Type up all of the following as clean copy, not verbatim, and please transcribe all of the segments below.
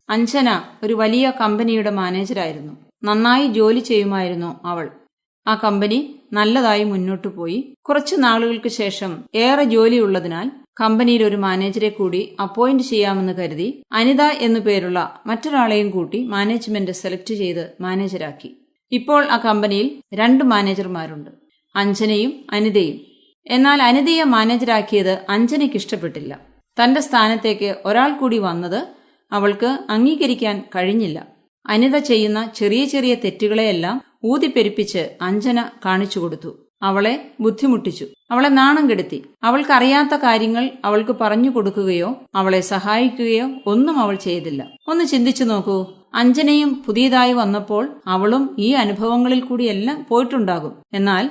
അഞ്ജന ഒരു വലിയ കമ്പനിയുടെ മാനേജരായിരുന്നു. നന്നായി ജോലി ചെയ്യുമായിരുന്നു അവൾ. ആ കമ്പനി നല്ലതായി മുന്നോട്ടു പോയി. കുറച്ചു നാളുകൾക്ക് ശേഷം ഏറെ ജോലിയുള്ളതിനാൽ കമ്പനിയിൽ ഒരു മാനേജരെ കൂടി അപ്പോയിന്റ് ചെയ്യാമെന്ന് കരുതി അനിത എന്നു പേരുള്ള മറ്റൊരാളെയും കൂട്ടി മാനേജ്മെന്റ് സെലക്ട് ചെയ്ത് മാനേജരാക്കി. ഇപ്പോൾ ആ കമ്പനിയിൽ 2 മാനേജർമാരുണ്ട്, അഞ്ജനയും അനിതയും. എന്നാൽ അനിതയെ മാനേജരാക്കിയത് അഞ്ജനയ്ക്ക് ഇഷ്ടപ്പെട്ടില്ല. തന്റെ സ്ഥാനത്തേക്ക് ഒരാൾ കൂടി വന്നത് അവൾക്ക് അംഗീകരിക്കാൻ കഴിഞ്ഞില്ല. അനിത ചെയ്യുന്ന ചെറിയ ചെറിയ തെറ്റുകളെയെല്ലാം ഊതിപ്പെരുപ്പിച്ച് അഞ്ജന കാണിച്ചു കൊടുത്തു. അവളെ ബുദ്ധിമുട്ടിച്ചു, അവളെ നാണം കെടുത്തി. അവൾക്കറിയാത്ത കാര്യങ്ങൾ അവൾക്ക് പറഞ്ഞു കൊടുക്കുകയോ അവളെ സഹായിക്കുകയോ ഒന്നും അവൾ ചെയ്തില്ല. ഒന്ന് ചിന്തിച്ചു നോക്കൂ, അഞ്ജനയും പുതിയതായി വന്നപ്പോൾ അവളും ഈ അനുഭവങ്ങളിൽ കൂടിയെല്ലാം പോയിട്ടുണ്ടാകും. എന്നാൽ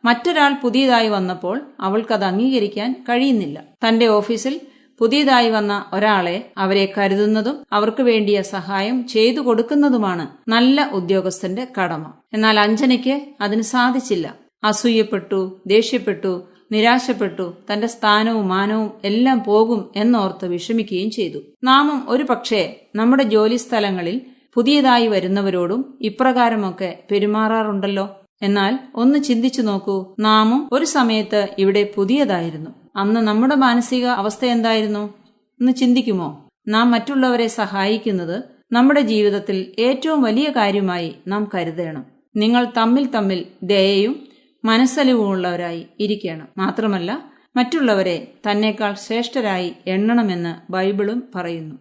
മറ്റൊരാൾ പുതിയതായി വന്നപ്പോൾ അവൾക്കത് അംഗീകരിക്കാൻ കഴിയുന്നില്ല. തന്റെ ഓഫീസിൽ പുതിയതായി വന്ന ഒരാളെ അവരെ കരുതുന്നതും അവർക്ക് വേണ്ടിയ സഹായം ചെയ്തു കൊടുക്കുന്നതുമാണ് നല്ല ഉദ്യോഗസ്ഥന്റെ കടമ. എന്നാൽ അഞ്ജനയ്ക്ക് അതിന് സാധിച്ചില്ല. അസൂയപ്പെട്ടു, ദേഷ്യപ്പെട്ടു, നിരാശപ്പെട്ടു. തന്റെ സ്ഥാനവും മാനവും എല്ലാം പോകും എന്നോർത്ത് വിഷമിക്കുകയും ചെയ്തു. നാമും ഒരു പക്ഷേ നമ്മുടെ ജോലി സ്ഥലങ്ങളിൽ പുതിയതായി വരുന്നവരോടും ഇപ്രകാരമൊക്കെ പെരുമാറാറുണ്ടല്ലോ. എന്നാൽ ഒന്ന് ചിന്തിച്ചു നോക്കൂ, നാമും ഒരു സമയത്ത് ഇവിടെ പുതിയതായിരുന്നു. അന്ന് നമ്മുടെ മാനസിക അവസ്ഥ എന്തായിരുന്നു എന്ന് ചിന്തിക്കുമോ? നാം മറ്റുള്ളവരെ സഹായിക്കുന്നത് നമ്മുടെ ജീവിതത്തിൽ ഏറ്റവും വലിയ കാര്യമായി നാം കരുതണം. നിങ്ങൾ തമ്മിൽ ദയയും മനസ്സലിവുമുള്ളവരായി ഇരിക്കണം. മാത്രമല്ല മറ്റുള്ളവരെ തന്നേക്കാൾ ശ്രേഷ്ഠരായി എണ്ണണമെന്ന് ബൈബിളും പറയുന്നു.